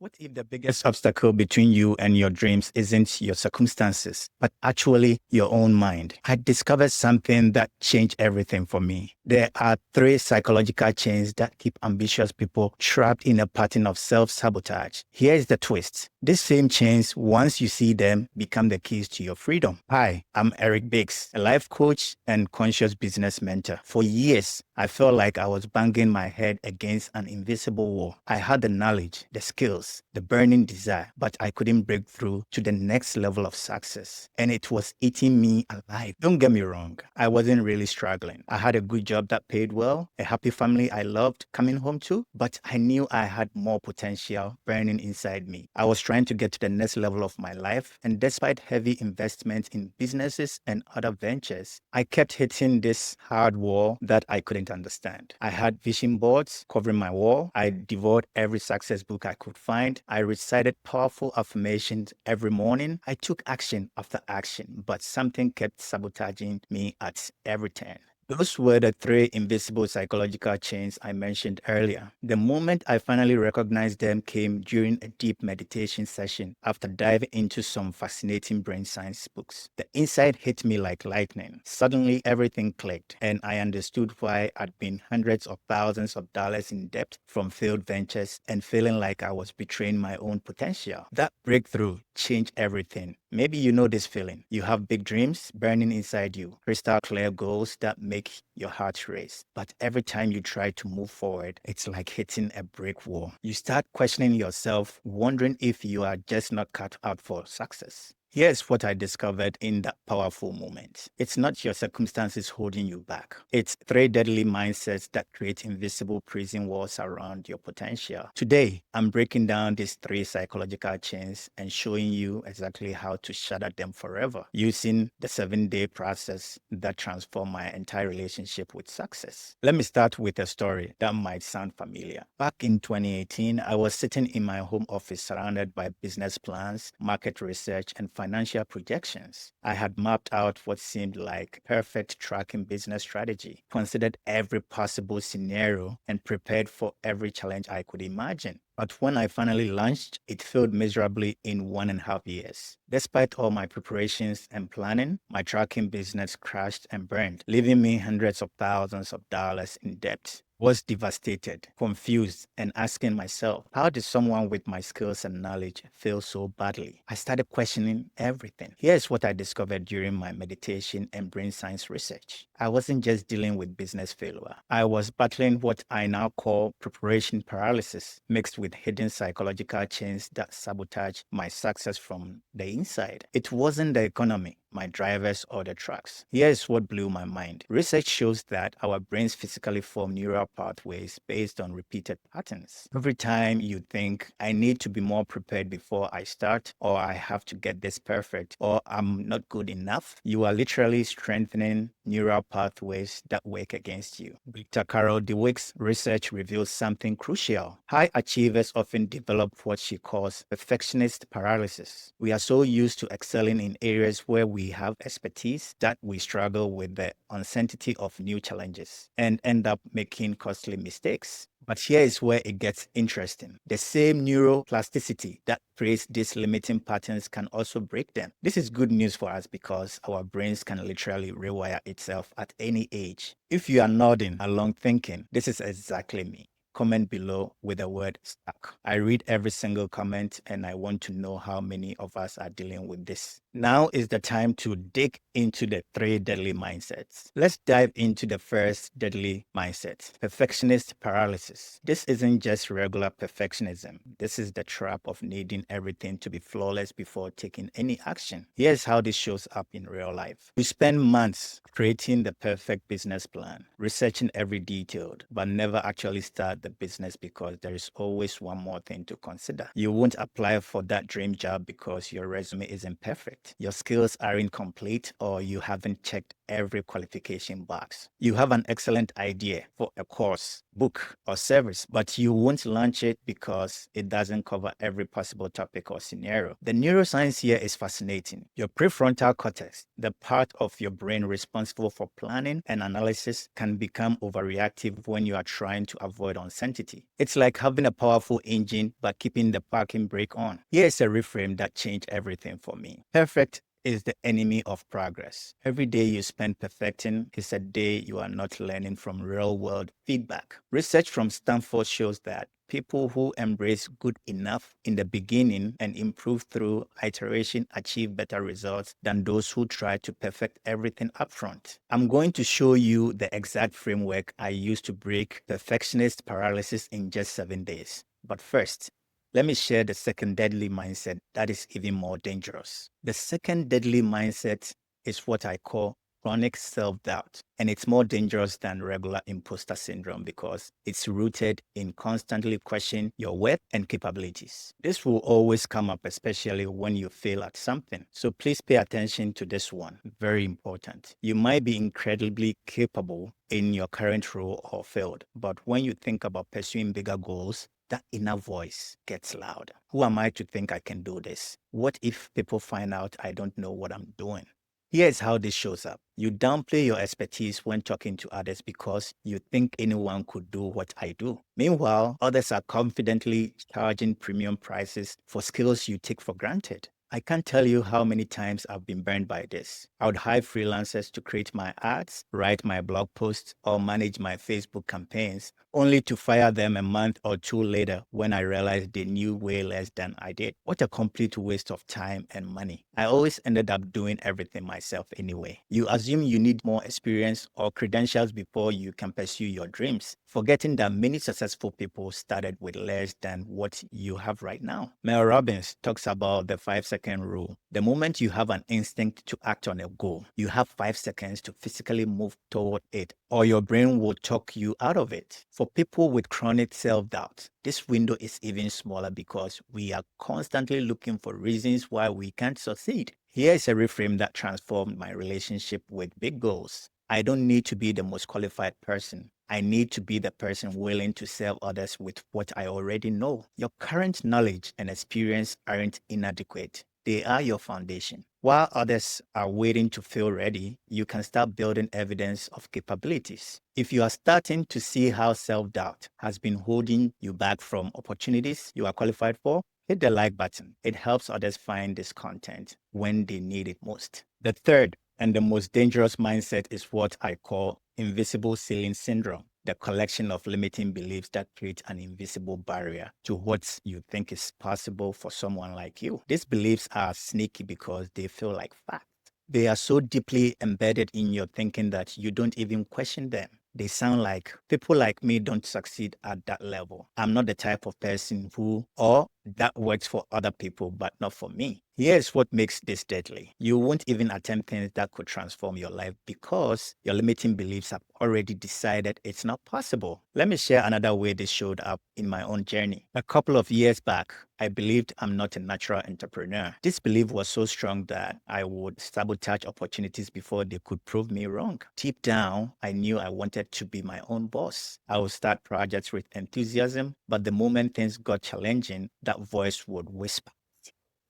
What if the biggest obstacle between you and your dreams isn't your circumstances, but actually your own mind? I discovered something that changed everything for me. There are three psychological chains that keep ambitious people trapped in a pattern of self-sabotage. Here's the twist. These same chains, once you see them, become the keys to your freedom. Hi, I'm Eric Baykes, a life coach and conscious business mentor. For years, I felt like I was banging my head against an invisible wall. I had the knowledge, the skills, the burning desire, but I couldn't break through to the next level of success. And it was eating me alive. Don't get me wrong, I wasn't really struggling. I had a good job that paid well, a happy family I loved coming home to, but I knew I had more potential burning inside me. I was trying to get to the next level of my life, and despite heavy investment in businesses and other ventures, I kept hitting this hard wall that I couldn't understand. I had vision boards covering my wall. I devoured every success book I could find. I recited powerful affirmations every morning. I took action after action, but something kept sabotaging me at every turn. Those were the three invisible psychological chains I mentioned earlier. The moment I finally recognized them came during a deep meditation session after diving into some fascinating brain science books. The insight hit me like lightning. Suddenly, everything clicked, and I understood why I'd been hundreds of thousands of dollars in debt from failed ventures and feeling like I was betraying my own potential. That breakthrough changed everything. Maybe you know this feeling. You have big dreams burning inside you, crystal clear goals that make your heart race. But every time you try to move forward, it's like hitting a brick wall. You start questioning yourself, wondering if you are just not cut out for success. Here's what I discovered in that powerful moment. It's not your circumstances holding you back. It's three deadly mindsets that create invisible prison walls around your potential. Today, I'm breaking down these three psychological chains and showing you exactly how to shatter them forever using the 7-day process that transformed my entire relationship with success. Let me start with a story that might sound familiar. Back in 2018, I was sitting in my home office surrounded by business plans, market research, and financial projections. I had mapped out what seemed like perfect tracking business strategy, considered every possible scenario, and prepared for every challenge I could imagine. But when I finally launched, it failed miserably in 1.5 years. Despite all my preparations and planning, my tracking business crashed and burned, leaving me hundreds of thousands of dollars in debt. Was devastated, confused, and asking myself, how did someone with my skills and knowledge fail so badly? I started questioning everything. Here's what I discovered during my meditation and brain science research. I wasn't just dealing with business failure. I was battling what I now call preparation paralysis, mixed with hidden psychological chains that sabotage my success from the inside. It wasn't the economy, my drivers, or the trucks. Here's what blew my mind. Research shows that our brains physically form neural pathways based on repeated patterns. Every time you think, I need to be more prepared before I start, or I have to get this perfect, or I'm not good enough, you are literally strengthening neural pathways that work against you. Dr. Carol Dweck's research reveals something crucial. High achievers often develop what she calls perfectionist paralysis. We are so used to excelling in areas where we have expertise that we struggle with the uncertainty of new challenges and end up making costly mistakes. But here is where it gets interesting. The same neuroplasticity that creates these limiting patterns can also break them. This is good news for us because our brains can literally rewire itself at any age. If you are nodding along thinking, this is exactly me, comment below with the word stuck. I read every single comment and I want to know how many of us are dealing with this. Now is the time to dig into the three deadly mindsets. Let's dive into the first deadly mindset, perfectionist paralysis. This isn't just regular perfectionism. This is the trap of needing everything to be flawless before taking any action. Here's how this shows up in real life. You spend months creating the perfect business plan, researching every detail, but never actually start the business because there is always one more thing to consider. You won't apply for that dream job because your resume isn't perfect, your skills are incomplete, or you haven't checked every qualification box. You have an excellent idea for a course, book, or service, but you won't launch it because it doesn't cover every possible topic or scenario. The neuroscience here is fascinating. Your prefrontal cortex, the part of your brain responsible for planning and analysis, can become overreactive when you are trying to avoid uncertainty. It's like having a powerful engine but keeping the parking brake on. Here's a reframe that changed everything for me. Perfect is the enemy of progress. Every day you spend perfecting is a day you are not learning from real-world feedback. Research from Stanford shows that people who embrace good enough in the beginning and improve through iteration achieve better results than those who try to perfect everything upfront. I'm going to show you the exact framework I used to break perfectionist paralysis in just 7 days. But first, let me share the second deadly mindset that is even more dangerous. The second deadly mindset is what I call chronic self-doubt, and it's more dangerous than regular imposter syndrome because it's rooted in constantly questioning your worth and capabilities. This will always come up, especially when you fail at something. So please pay attention to this one. Very important. You might be incredibly capable in your current role or field, but when you think about pursuing bigger goals, that inner voice gets louder. Who am I to think I can do this? What if people find out I don't know what I'm doing? Here's how this shows up. You downplay your expertise when talking to others because you think anyone could do what I do. Meanwhile, others are confidently charging premium prices for skills you take for granted. I can't tell you how many times I've been burned by this. I would hire freelancers to create my ads, write my blog posts, or manage my Facebook campaigns, only to fire them a month or two later when I realized they knew way less than I did. What a complete waste of time and money. I always ended up doing everything myself anyway. You assume you need more experience or credentials before you can pursue your dreams, forgetting that many successful people started with less than what you have right now. Mel Robbins talks about the 5-second rule. The moment you have an instinct to act on a goal, you have 5 seconds to physically move toward it, or your brain will talk you out of it. For people with chronic self-doubt, this window is even smaller because we are constantly looking for reasons why we can't succeed. Here is a reframe that transformed my relationship with big goals. I don't need to be the most qualified person. I need to be the person willing to serve others with what I already know. Your current knowledge and experience aren't inadequate. They are your foundation. While others are waiting to feel ready, you can start building evidence of capabilities. If you are starting to see how self-doubt has been holding you back from opportunities you are qualified for, hit the like button. It helps others find this content when they need it most. The third and the most dangerous mindset is what I call invisible ceiling syndrome, the collection of limiting beliefs that create an invisible barrier to what you think is possible for someone like you. These beliefs are sneaky because they feel like fact. They are so deeply embedded in your thinking that you don't even question them. They sound like people like me don't succeed at that level. I'm not the type of person who, or that works for other people, but not for me. Here's what makes this deadly. You won't even attempt things that could transform your life because your limiting beliefs have already decided it's not possible. Let me share another way this showed up in my own journey. A couple of years back, I believed I'm not a natural entrepreneur. This belief was so strong that I would sabotage opportunities before they could prove me wrong. Deep down, I knew I wanted to be my own boss. I would start projects with enthusiasm, but the moment things got challenging, that voice would whisper,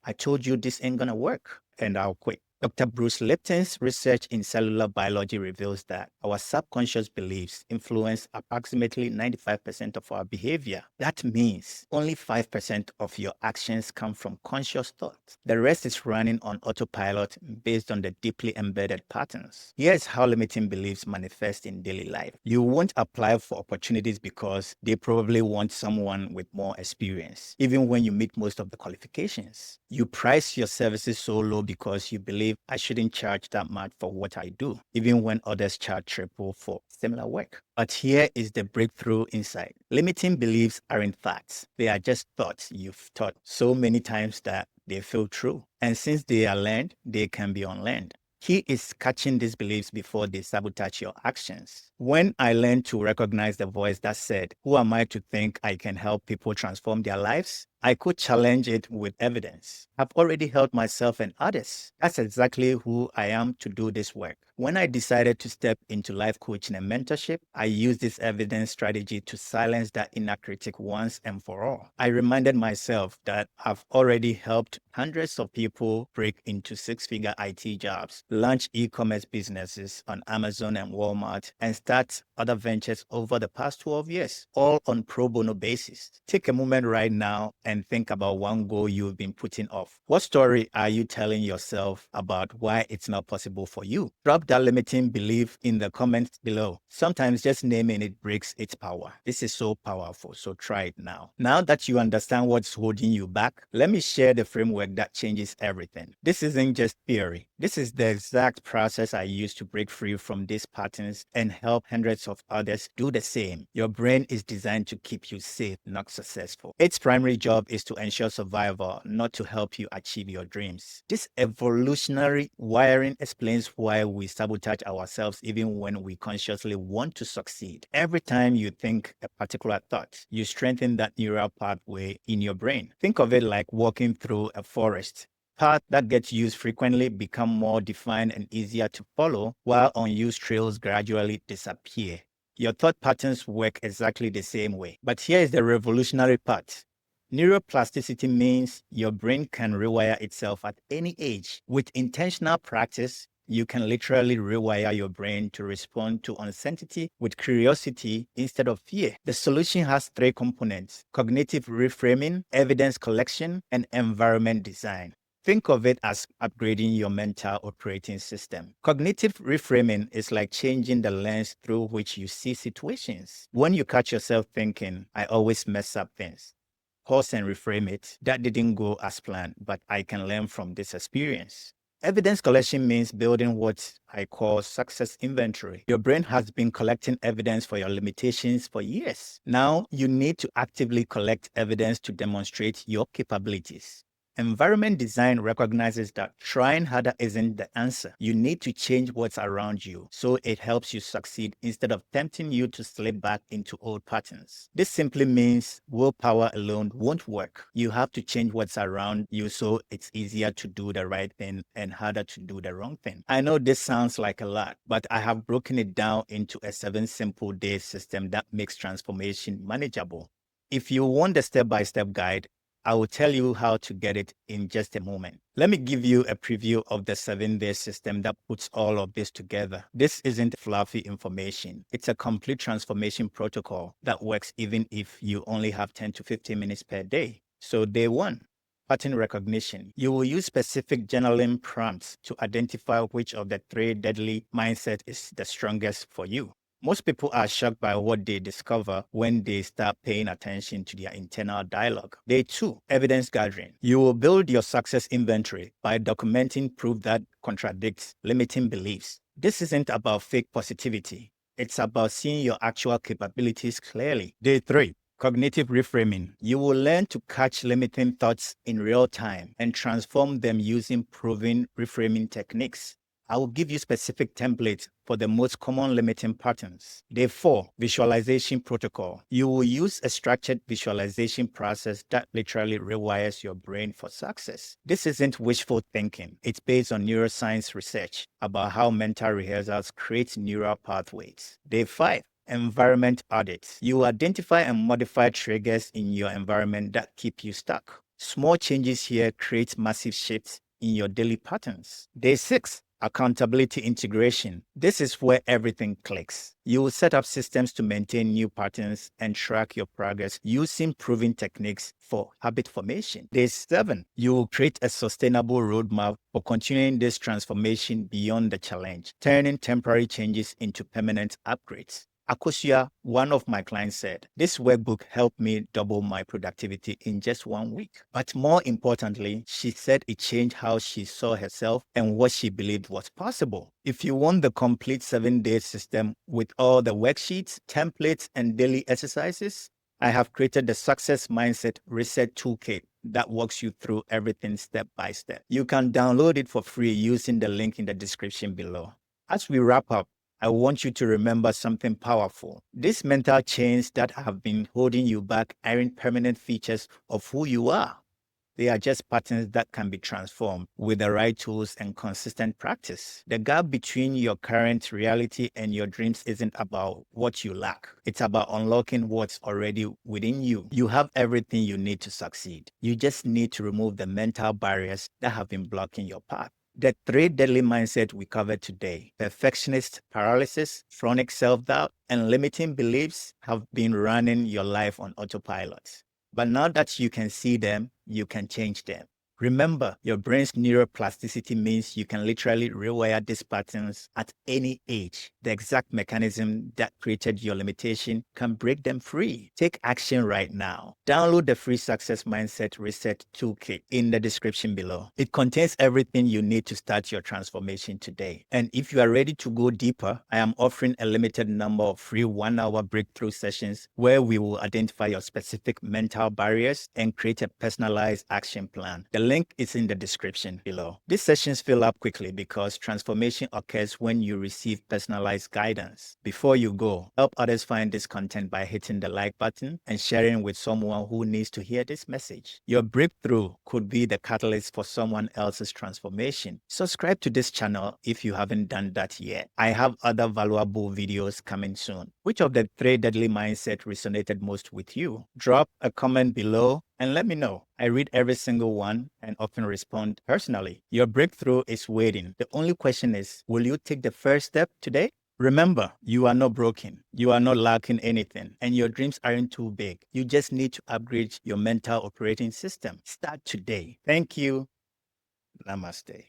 I told you this ain't gonna work, and I'll quit. Dr. Bruce Lipton's research in cellular biology reveals that our subconscious beliefs influence approximately 95% of our behavior. That means only 5% of your actions come from conscious thought. The rest is running on autopilot based on the deeply embedded patterns. Here's how limiting beliefs manifest in daily life. You won't apply for opportunities because they probably want someone with more experience, even when you meet most of the qualifications. You price your services so low because you believe I shouldn't charge that much for what I do, even when others charge triple for similar work. But here is the breakthrough insight. Limiting beliefs aren't facts. They are just thoughts you've thought so many times that they feel true. And since they are learned, they can be unlearned. Key is catching these beliefs before they sabotage your actions. When I learned to recognize the voice that said, who am I to think I can help people transform their lives? I could challenge it with evidence. I've already helped myself and others. That's exactly who I am to do this work. When I decided to step into life coaching and mentorship, I used this evidence strategy to silence that inner critic once and for all. I reminded myself that I've already helped hundreds of people break into six-figure IT jobs, launch e-commerce businesses on Amazon and Walmart, and start other ventures over the past 12 years, all on pro bono basis. Take a moment right now and think about one goal you've been putting off. What story are you telling yourself about why it's not possible for you? Drop that limiting belief in the comments below. Sometimes just naming it breaks its power. This is so powerful, so try it now. Now that you understand what's holding you back, let me share the framework that changes everything. This isn't just theory. This is the exact process I use to break free from these patterns and help hundreds of others do the same. Your brain is designed to keep you safe, not successful. Its primary job is to ensure survival, not to help you achieve your dreams. This evolutionary wiring explains why we sabotage ourselves even when we consciously want to succeed. Every time you think a particular thought, you strengthen that neural pathway in your brain. Think of it like walking through a forest. Paths that get used frequently become more defined and easier to follow, while unused trails gradually disappear. Your thought patterns work exactly the same way. But here is the revolutionary part. Neuroplasticity means your brain can rewire itself at any age. With intentional practice, you can literally rewire your brain to respond to uncertainty with curiosity instead of fear. The solution has three components: cognitive reframing, evidence collection, and environment design. Think of it as upgrading your mental operating system. Cognitive reframing is like changing the lens through which you see situations. When you catch yourself thinking, I always mess up things, pause and reframe it. That didn't go as planned, but I can learn from this experience. Evidence collection means building what I call success inventory. Your brain has been collecting evidence for your limitations for years. Now you need to actively collect evidence to demonstrate your capabilities. Environment design recognizes that trying harder isn't the answer. You need to change what's around you so it helps you succeed instead of tempting you to slip back into old patterns. This simply means willpower alone won't work. You have to change what's around you so it's easier to do the right thing and harder to do the wrong thing. I know this sounds like a lot, but I have broken it down into a 7 simple day system that makes transformation manageable. If you want the step-by-step guide, I will tell you how to get it in just a moment. Let me give you a preview of the 7-day system that puts all of this together. This isn't fluffy information. It's a complete transformation protocol that works even if you only have 10 to 15 minutes per day. So day 1, pattern recognition. You will use specific journaling prompts to identify which of the 3 deadly mindsets is the strongest for you. Most people are shocked by what they discover when they start paying attention to their internal dialogue. Day 2, evidence gathering. You will build your success inventory by documenting proof that contradicts limiting beliefs. This isn't about fake positivity. It's about seeing your actual capabilities clearly. Day 3, cognitive reframing. You will learn to catch limiting thoughts in real time and transform them using proven reframing techniques. I will give you specific templates for the most common limiting patterns. Day 4, visualization protocol. You will use a structured visualization process that literally rewires your brain for success. This isn't wishful thinking. It's based on neuroscience research about how mental rehearsals create neural pathways. Day 5, environment audits. You identify and modify triggers in your environment that keep you stuck. Small changes here create massive shifts in your daily patterns. Day 6, accountability integration. This is where everything clicks. You will set up systems to maintain new patterns and track your progress using proven techniques for habit formation. Day 7, you will create a sustainable roadmap for continuing this transformation beyond the challenge, turning temporary changes into permanent upgrades. Akosia, one of my clients, said, "This workbook helped me double my productivity in just 1 week." But more importantly, she said it changed how she saw herself and what she believed was possible. If you want the complete 7-day system with all the worksheets, templates, and daily exercises, I have created the Success Mindset Reset Toolkit that walks you through everything step by step. You can download it for free using the link in the description below. As we wrap up, I want you to remember something powerful. These mental chains that have been holding you back aren't permanent features of who you are. They are just patterns that can be transformed with the right tools and consistent practice. The gap between your current reality and your dreams isn't about what you lack. It's about unlocking what's already within you. You have everything you need to succeed. You just need to remove the mental barriers that have been blocking your path. The 3 deadly mindsets we covered today, perfectionist, paralysis, chronic self-doubt, and limiting beliefs, have been running your life on autopilot. But now that you can see them, you can change them. Remember, your brain's neuroplasticity means you can literally rewire these patterns at any age. The exact mechanism that created your limitation can break them free. Take action right now. Download the free Success Mindset Reset Toolkit in the description below. It contains everything you need to start your transformation today. And if you are ready to go deeper, I am offering a limited number of free 1-hour breakthrough sessions where we will identify your specific mental barriers and create a personalized action plan. The link is in the description below. These sessions fill up quickly because transformation occurs when you receive personalized guidance. Before you go, help others find this content by hitting the like button and sharing with someone who needs to hear this message. Your breakthrough could be the catalyst for someone else's transformation. Subscribe to this channel if you haven't done that yet. I have other valuable videos coming soon. Which of the 3 deadly mindset resonated most with you? Drop a comment below and let me know. I read every single one and often respond personally. Your breakthrough is waiting. The only question is, will you take the first step today? Remember, you are not broken. You are not lacking anything, and your dreams aren't too big. You just need to upgrade your mental operating system. Start today. Thank you. Namaste.